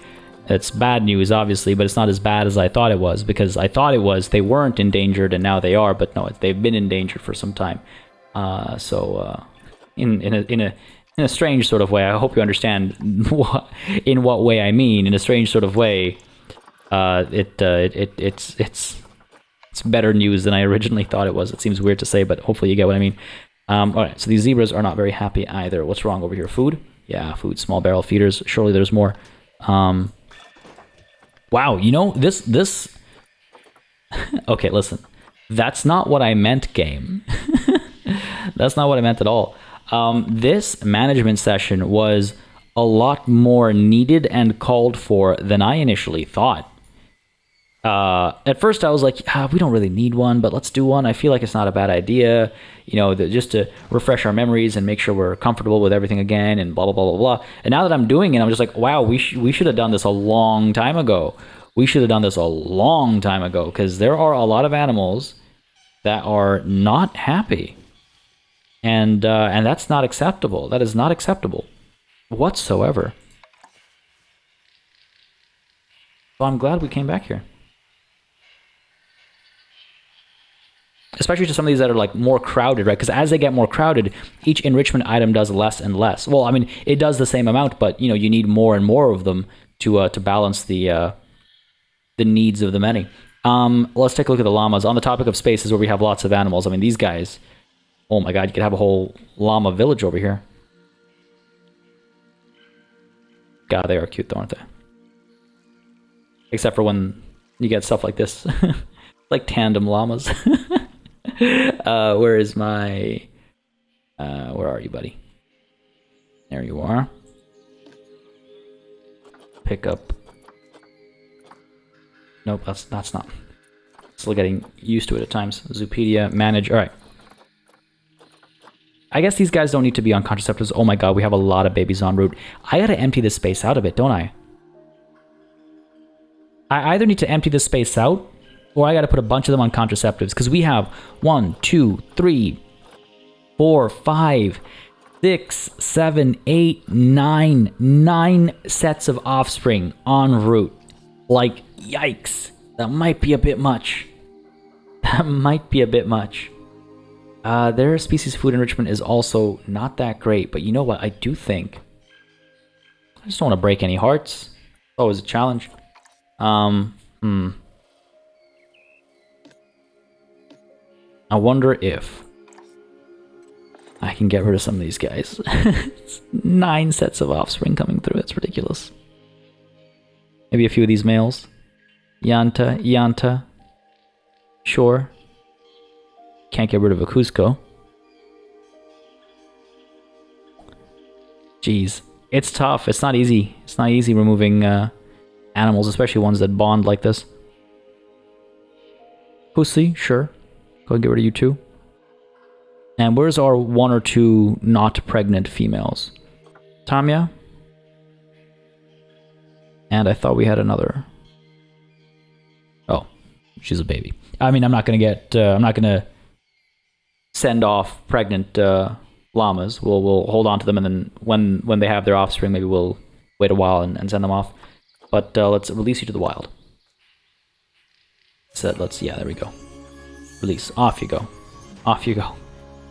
it's bad news, obviously, but it's not as bad as I thought it was, because I thought it was they weren't endangered and now they are, but no, they've been endangered for some time. In a strange sort of way, I hope you understand in what way I mean. In a strange sort of way, it's better news than I originally thought it was. It seems weird to say, but hopefully you get what I mean. All right, so these zebras are not very happy either. What's wrong over here? Food? Yeah, food. Small barrel feeders. Surely there's more. Wow, you know, this... Okay, listen. That's not what I meant, game. That's not what I meant at all. This management session was a lot more needed and called for than I initially thought. At first I was like, we don't really need one, but let's do one. I feel like it's not a bad idea, you know, just to refresh our memories and make sure we're comfortable with everything again and blah, blah, blah, blah, blah. And now that I'm doing it, I'm just like, wow, we should have done this a long time ago. We should have done this a long time ago, because there are a lot of animals that are not happy. And that's not acceptable. That is not acceptable whatsoever. So I'm glad we came back here. Especially to some of these that are like more crowded, right? Because as they get more crowded, each enrichment item does less and less. Well, I mean, it does the same amount, but you know, you need more and more of them to balance the needs of the many. Let's take a look at the llamas. On the topic of spaces where we have lots of animals, I mean, these guys... Oh my god, you could have a whole llama village over here. God, they are cute though, aren't they? Except for when you get stuff like this. Like tandem llamas. Where is my... where are you, buddy? There you are. Pick up. Nope, that's not. Still getting used to it at times. Zoopedia, manage. All right. I guess these guys don't need to be on contraceptives. Oh my god, we have a lot of babies en route. I gotta empty this space out a bit, don't I? I either need to empty this space out, or I gotta put a bunch of them on contraceptives, because we have 1, 2, 3, 4, 5, 6, 7, 8, 9, 9 sets of offspring en route. Like, yikes. That might be a bit much. That might be a bit much. Their species food enrichment is also not that great, but you know what? I do think... I just don't want to break any hearts. Always a challenge. I wonder if I can get rid of some of these guys. It's 9 sets of offspring coming through. It's ridiculous. Maybe a few of these males. Yanta. Sure. Can't get rid of a Cusco. Jeez. It's tough. It's not easy. It's not easy removing animals, especially ones that bond like this. Pussy, sure. Go and get rid of you too. And where's our 1 or 2 not pregnant females? Tamia? And I thought we had another. Oh, she's a baby. I mean, I'm not gonna send off pregnant llamas. We'll hold on to them, and then when they have their offspring, maybe we'll wait a while and send them off. But let's release you to the wild. Yeah, there we go. Release. Off you go. Off you go.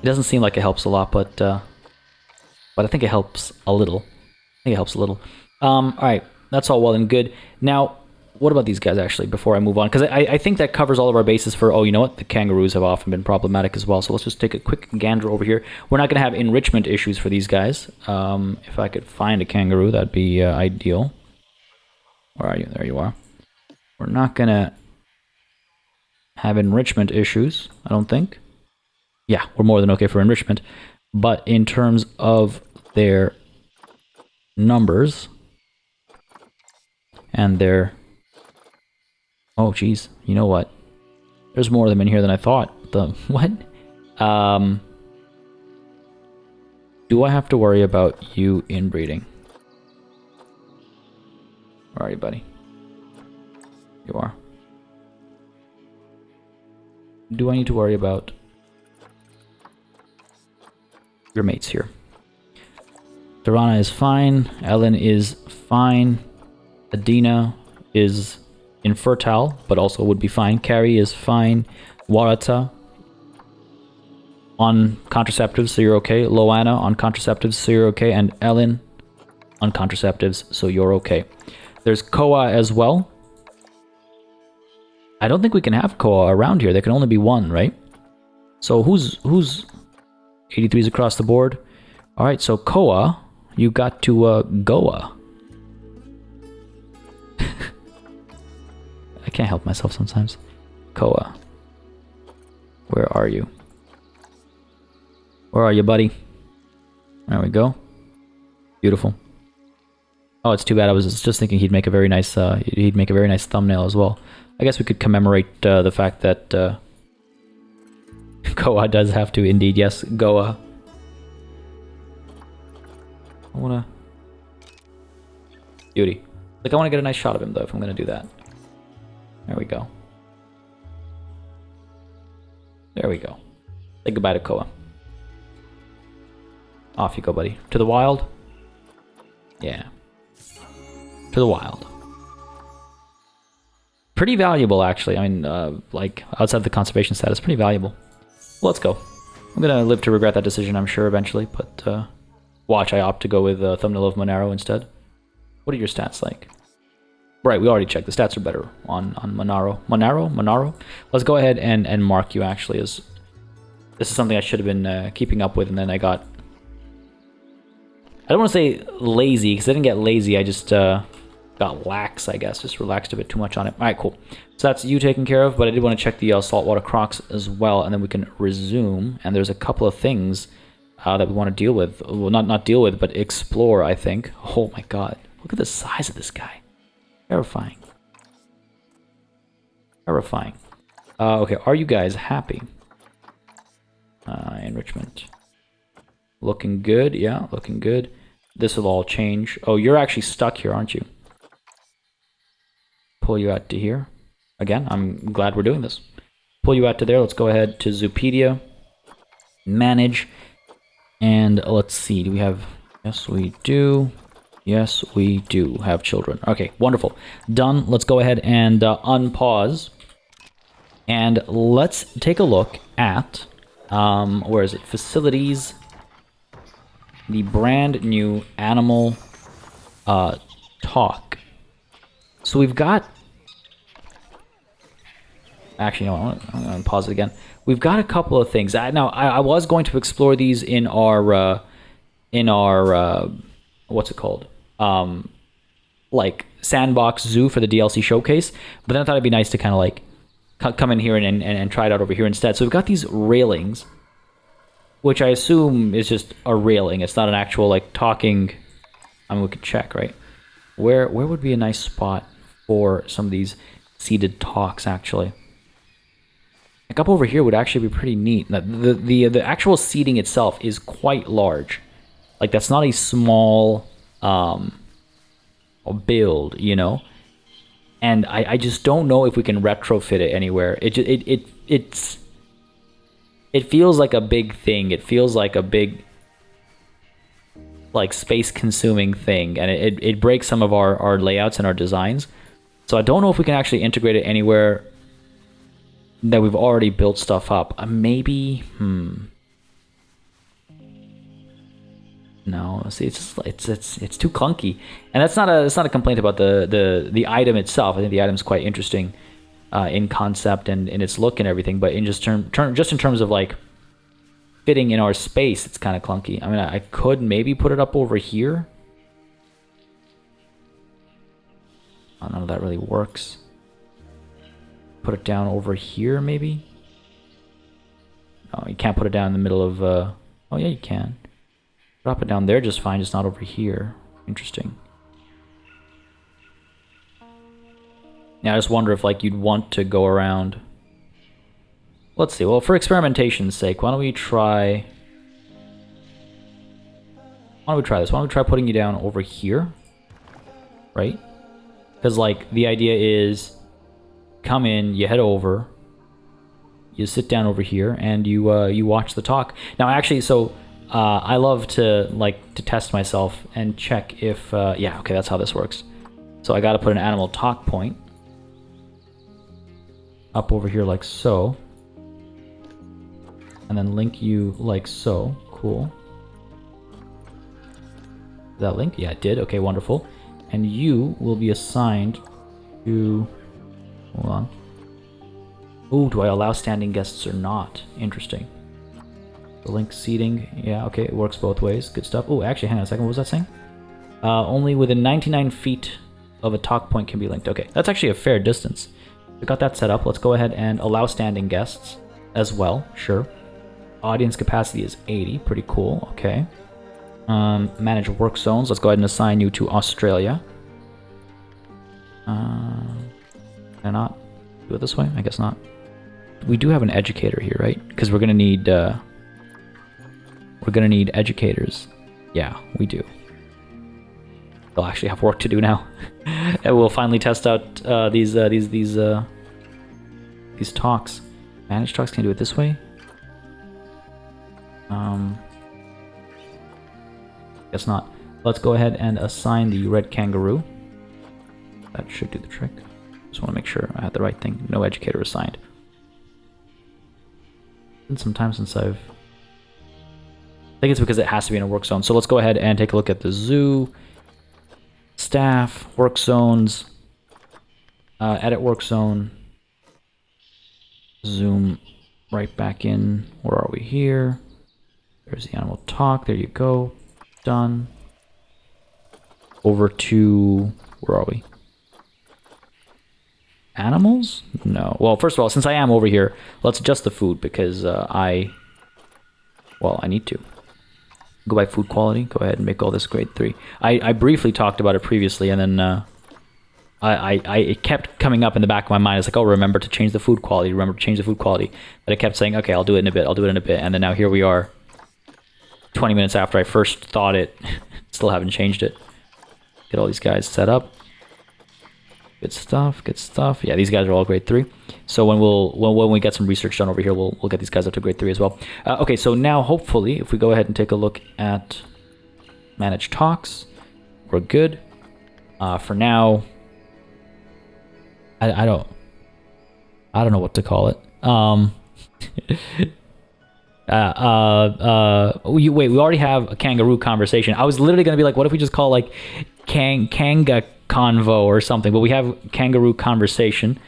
It doesn't seem like it helps a lot, but I think it helps a little. All right, that's all well and good. Now, what about these guys, actually, before I move on? Because I think that covers all of our bases for, oh, you know what? The kangaroos have often been problematic as well. So let's just take a quick gander over here. We're not going to have enrichment issues for these guys. If I could find a kangaroo, that'd be ideal. Where are you? There you are. We're not going to have enrichment issues, I don't think. Yeah, we're more than okay for enrichment. But in terms of their numbers and their... Oh, geez. You know what? There's more of them in here than I thought. What? Do I have to worry about you inbreeding? Where are you, buddy? You are. Do I need to worry about your mates here? Durana is fine. Ellen is fine. Adina is infertile, but also would be fine. Carrie is fine. Warata on contraceptives, so you're okay. Loana on contraceptives, so you're okay. And Ellen on contraceptives, so you're okay. There's Koa as well. I don't think we can have Koa around here. There can only be one, right? So who's 83s across the board? All right, so Koa, you got to Goa. I can't help myself sometimes. Koa, where are you? Where are you, buddy? There we go. Beautiful. Oh, it's too bad. I was just thinking he'd make a very nice thumbnail as well. I guess we could commemorate the fact that Koa does have to indeed, yes, Goa. I wanna beauty. Like, I want to get a nice shot of him though if I'm gonna do that. There we go. There we go. Say goodbye to Koa. Off you go, buddy. To the wild? Yeah. To the wild. Pretty valuable, actually. I mean, like, outside of the conservation status, pretty valuable. Well, let's go. I'm gonna live to regret that decision, I'm sure, eventually, but, watch, I opt to go with thumbnail of Monaro instead. What are your stats like? Right, we already checked. The stats are better on Monaro. Monaro? Let's go ahead and mark you, actually, as... This is something I should have been keeping up with, and then I got... I don't want to say lazy, because I didn't get lazy, I just got lax, I guess. Just relaxed a bit too much on it. Alright, cool. So that's you taken care of, but I did want to check the saltwater crocs as well, and then we can resume. And there's a couple of things that we want to deal with. Well, not deal with, but explore, I think. Oh my god. Look at the size of this guy. Terrifying. Terrifying. Okay, are you guys happy? Enrichment. Looking good, yeah, looking good. This will all change. Oh, you're actually stuck here, aren't you? Pull you out to here. Again, I'm glad we're doing this. Pull you out to there. Let's go ahead to Zoopedia. Manage. And let's see, do we have... Yes, we do. Yes, we do have children. Okay, wonderful. Done. Let's go ahead and unpause. And let's take a look at... where is it? Facilities. The brand new animal talk. So we've got... Actually, no, I'm going to pause it again. We've got a couple of things. Now, I was going to explore these in our what's it called? Like sandbox zoo for the DLC showcase. But then I thought it'd be nice to kind of like come in here and try it out over here instead. So we've got these railings, which I assume is just a railing. It's not an actual like talking. I mean, we could check, right? Where would be a nice spot for some of these seated talks, actually? Like up over here would actually be pretty neat. The actual seating itself is quite large. Like that's not a small build, you know. And I just don't know if we can retrofit it anywhere. It feels like a big thing. It feels like a big like space consuming thing, and it breaks some of our layouts and our designs. So I don't know if we can actually integrate it anywhere that we've already built stuff up. Maybe, no. See, it's too clunky, and that's not a complaint about the item itself. I think the item's quite interesting in concept and in its look and everything, but in just in terms of like fitting in our space, it's kind of clunky. I mean, I could maybe put it up over here. None of that really works. Put it down over here, maybe? Oh, you can't put it down in the middle of... Oh, yeah, you can. Drop it down there just fine, just not over here. Interesting. Yeah, I just wonder if, like, you'd want to go around... Let's see. Well, for experimentation's sake, why don't we try... Why don't we try this? Why don't we try putting you down over here? Right? Because, like, the idea is... Come in, you head over, you sit down over here, and you watch the talk. Now, actually, so I love to test myself and check if yeah, okay, that's how this works. So I got to put an animal talk point up over here like so, and then link you like so. Cool. Did that link? Yeah, it did. Okay, wonderful. And you will be assigned to... Hold on. Oh, do I allow standing guests or not? Interesting. The link seating. Yeah, okay, it works both ways. Good stuff. Oh, actually, hang on a second. What was that saying? Only within 99 feet of a talk point can be linked. Okay, that's actually a fair distance. We got that set up. Let's go ahead and allow standing guests as well. Sure. Audience capacity is 80. Pretty cool. Okay. Manage work zones. Let's go ahead and assign you to Australia. Can I not do it this way? I guess not. We do have an educator here, right? Because we're gonna need educators. Yeah, we do. They'll actually have work to do now, and we'll finally test out these talks. Manage talks. Can I do it this way? Guess not. Let's go ahead and assign the red kangaroo. That should do the trick. Just want to make sure I had the right thing. No educator assigned. It's been some time since I think it's because it has to be in a work zone. So let's go ahead and take a look at the zoo, staff, work zones, edit work zone, zoom right back in. Where are we here? There's the animal talk. There you go. Done. Over to... Where are we? Animals? No. Well, first of all, since I am over here, let's adjust the food because I need to. Go by food quality. Go ahead and make all this grade 3. I briefly talked about it previously, and then it kept coming up in the back of my mind. It's like, oh, remember to change the food quality. Remember to change the food quality. But I kept saying, okay, I'll do it in a bit. I'll do it in a bit. And then now here we are, 20 minutes after I first thought it. Still haven't changed it. Get all these guys set up. Good stuff. Good stuff. Yeah, these guys are all grade 3. So when we get some research done over here, we'll get these guys up to grade 3 as well. Okay, so now hopefully, if we go ahead and take a look at manage talks, we're good. For now, I don't know what to call it. Wait, we already have a kangaroo conversation. I was literally gonna be like, what if we just call like Kanga Convo or something? But we have kangaroo conversation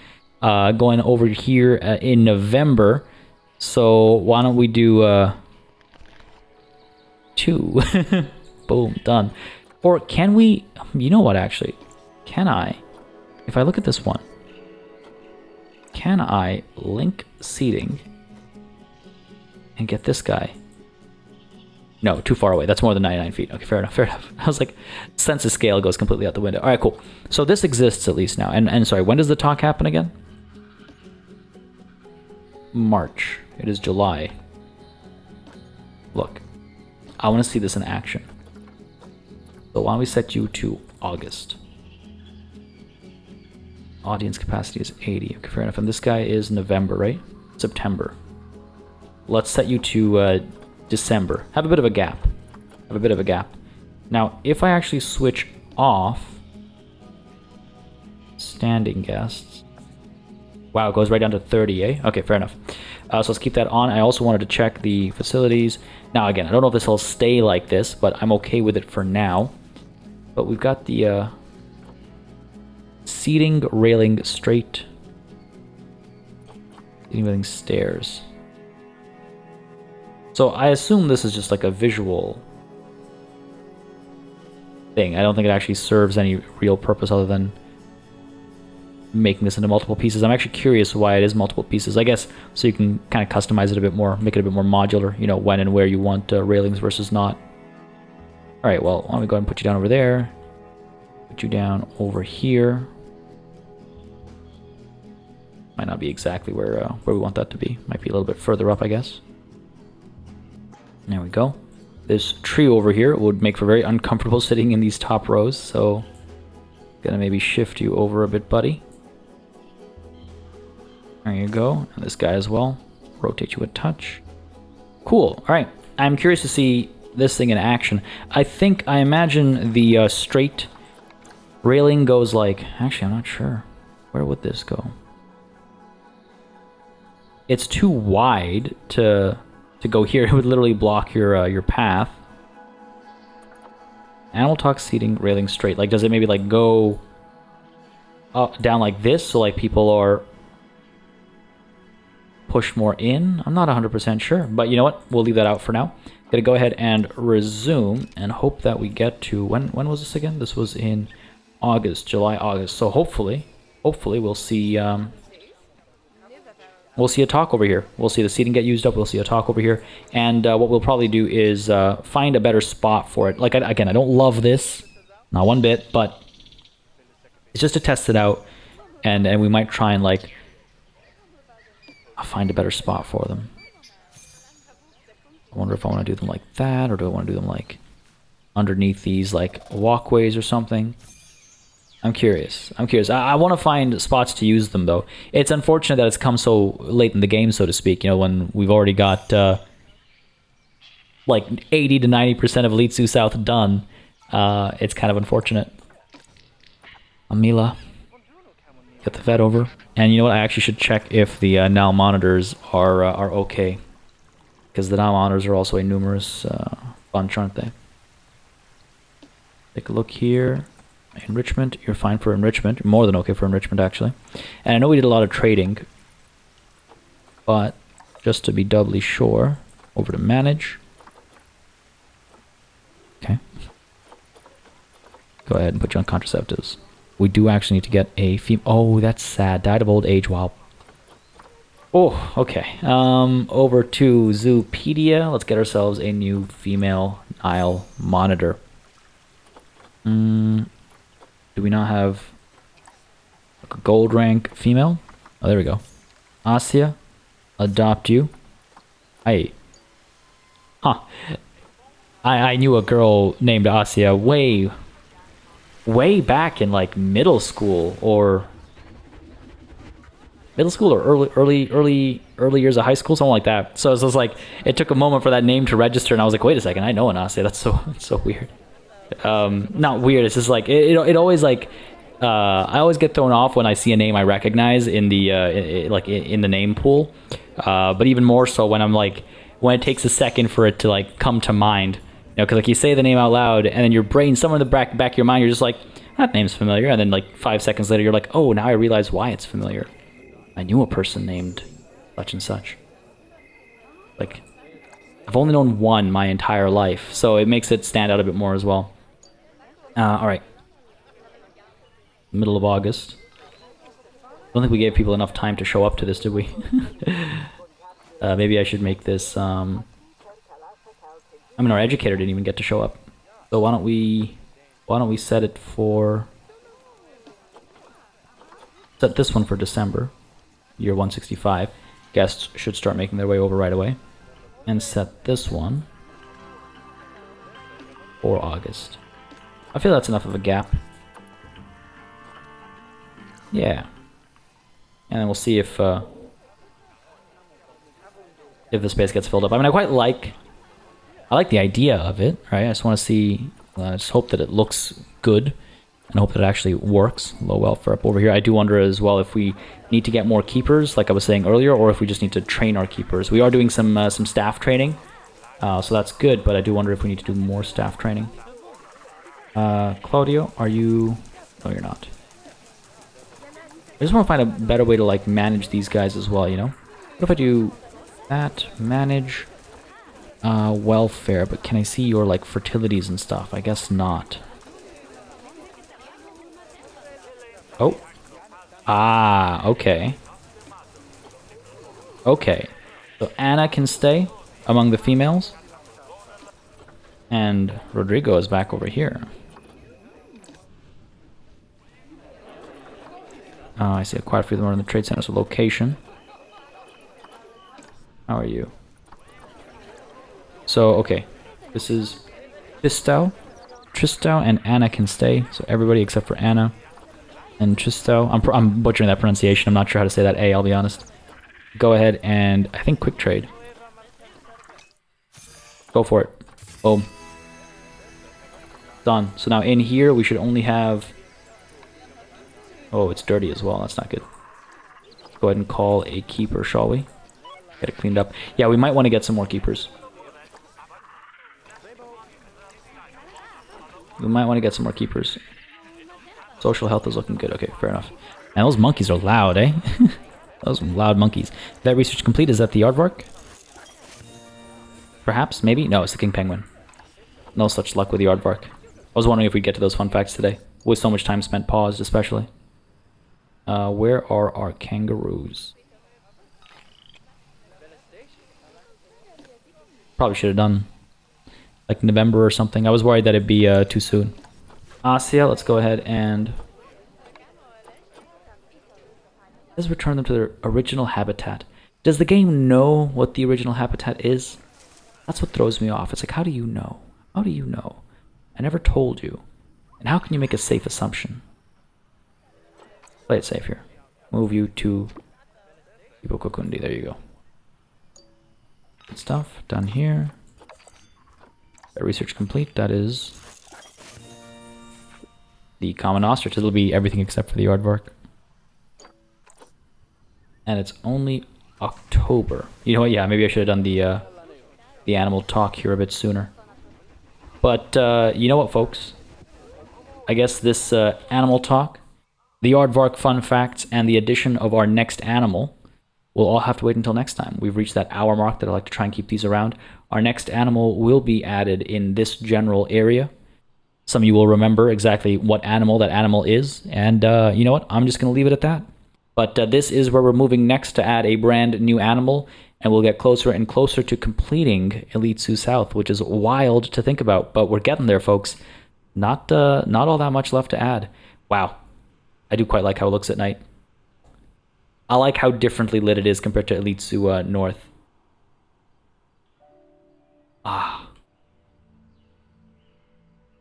going over here in November. So why don't we do 2? Boom, done. Or can we? You know what? Actually, can I? If I look at this one, can I link seating and get this guy? No, too far away. That's more than 99 feet. Okay, fair enough, fair enough. I was like, census scale goes completely out the window. All right, cool. So this exists at least now. And sorry, when does the talk happen again? March. It is July. Look, I want to see this in action. So why don't we set you to August? Audience capacity is 80. Okay, fair enough. And this guy is November, right? September. Let's set you to December. Have a bit of a gap. Have a bit of a gap. Now, if I actually switch off standing guests, wow, it goes right down to 30, eh? Okay, fair enough. So let's keep that on. I also wanted to check the facilities. Now, again, I don't know if this will stay like this, but I'm okay with it for now. But we've got the seating, railing, straight. Seating, railing, stairs. So I assume this is just like a visual thing. I don't think it actually serves any real purpose other than making this into multiple pieces. I'm actually curious why it is multiple pieces. I guess so you can kind of customize it a bit more, make it a bit more modular, you know, when and where you want railings versus not. All right, well, why don't we go ahead and put you down over there, put you down over here. Might not be exactly where we want that to be. Might be a little bit further up, I guess. There we go. This tree over here would make for very uncomfortable sitting in these top rows, so gonna maybe shift you over a bit, buddy. There you go. And this guy as well. Rotate you a touch. Cool. All right. I'm curious to see this thing in action. I imagine the straight railing goes like... Actually, I'm not sure. Where would this go? It's too wide to go here. It would literally block your path. Animal talk seating, railing straight. Like, does it maybe like go up, down like this, so like people are pushed more in? I'm not 100% sure, but you know what? We'll leave that out for now. Gonna go ahead and resume and hope that we get to when was this again? This was in August, July, August. So hopefully we'll see a talk over here. We'll see the seating get used up. We'll see a talk over here. And what we'll probably do is find a better spot for it. Like, again, I don't love this. Not one bit. But it's just to test it out. And we might try and, like, find a better spot for them. I wonder if I want to do them like that. Or do I want to do them, like, underneath these, like, walkways or something. I'm curious. I want to find spots to use them, though. It's unfortunate that it's come so late in the game, so to speak, you know, when we've already got, like, 80 to 90% of Elite Zoo South done. It's kind of unfortunate. Amila. Get the vet over. And you know what? I actually should check if the now monitors are okay. Because the now monitors are also a numerous bunch, aren't they? Take a look here. Enrichment, you're fine for enrichment. You're more than okay for enrichment, actually. And I know we did a lot of trading, but just to be doubly sure, over to manage. Okay. Go ahead and put you on contraceptives. We do actually need to get a female. Oh, that's sad. Died of old age. Wow. Oh, okay. Over to Zoopedia. Let's get ourselves a new female I'll monitor. Do we not have a gold rank female? Oh, there we go. Asia, adopt you. Hey. Huh. I knew a girl named Asia way back in like middle school or early years of high school, something like that. So it was like it took a moment for that name to register, and I was like, wait a second, I know an Asia. That's so weird. Not weird. It's just like it always like I always get thrown off when I see a name I recognize in the in the name pool. But even more so when I'm like when it takes a second for it to like come to mind. You know, because like you say the name out loud, and then your brain, somewhere in the back of your mind, you're just like, that name's familiar. And then like 5 seconds later, you're like, oh, now I realize why it's familiar. I knew a person named such and such. Like, I've only known one my entire life, so it makes it stand out a bit more as well. All right. Middle of August. I don't think we gave people enough time to show up to this, did we? Maybe I should make this. I mean, our educator didn't even get to show up. So why don't we set it for... Set this one for December, year 165. Guests should start making their way over right away. And set this one for August. I feel that's enough of a gap. Yeah. And then we'll see if the space gets filled up. I mean, I like the idea of it, right? I just want to see, I just hope that it looks good and hope that it actually works. Low welfare up over here. I do wonder as well if we need to get more keepers, like I was saying earlier, or if we just need to train our keepers. We are doing some staff training, so that's good, but I do wonder if we need to do more staff training. Claudio, are you... No, you're not. I just want to find a better way to like manage these guys as well, you know? What if I do that, manage... welfare, but can I see your like fertilities and stuff? I guess not. Oh. Ah, okay. Okay. So Anna can stay among the females. And Rodrigo is back over here. I see quite a few of them are in the trade center, so location. How are you? So, okay, this is Tristão, and Anna can stay. So everybody except for Anna and Tristão. I'm butchering that pronunciation. I'm not sure how to say that A, I'll be honest. Go ahead and, I think, quick trade. Go for it. Boom. Done. So now in here, we should only have... Oh, it's dirty as well. That's not good. Go ahead and call a keeper, shall we? Get it cleaned up. Yeah, we might want to get some more keepers. We might want to get some more keepers. Social health is looking good. Okay, fair enough. And those monkeys are loud, eh? Those loud monkeys. That research complete. Is that the aardvark? Perhaps? Maybe? No, it's the king penguin. No such luck with the aardvark. I was wondering if we'd get to those fun facts today. With so much time spent paused, especially. Where are our kangaroos? Probably should have done like November or something. I was worried that it'd be too soon. Asia, let's go ahead and... Let's return them to their original habitat. Does the game know what the original habitat is? That's what throws me off. It's like, how do you know? How do you know? I never told you. And how can you make a safe assumption? Play it safe here. Move you to Ibokokundi. There you go. Good stuff. Done here. Research complete. That is the common ostrich. It'll be everything except for the aardvark. And it's only October. You know what? Yeah, maybe I should have done the animal talk here a bit sooner. But you know what, folks? I guess this animal talk, the aardvark fun facts, and the addition of our next animal will all have to wait until next time. We've reached that hour mark that I like to try and keep these around. Our next animal will be added in this general area. Some of you will remember exactly what animal that animal is. And you know what? I'm just going to leave it at that. But this is where we're moving next to add a brand new animal. and we'll get closer and closer to completing Elite Zoo South, which is wild to think about, but we're getting there, folks. Not all that much left to add. Wow. I do quite like how it looks at night. I like how differently lit it is compared to Elite Zoo North. Ah.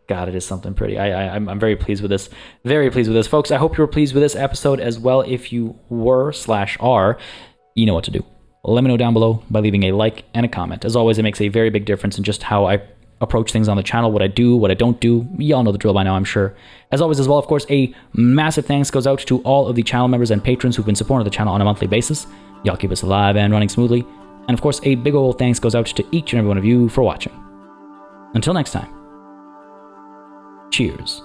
God, it is something pretty. I'm very pleased with this. Very pleased with this. Folks, I hope you were pleased with this episode as well. If you were/are, you know what to do. Let me know down below by leaving a like and a comment. As always, it makes a very big difference in just how I approach things on the channel, what I do, what I don't do. Y'all know the drill by now, I'm sure. As always, as well, of course, a massive thanks goes out to all of the channel members and patrons who've been supporting the channel on a monthly basis. Y'all keep us alive and running smoothly. And of course, a big old thanks goes out to each and every one of you for watching. Until next time. Cheers.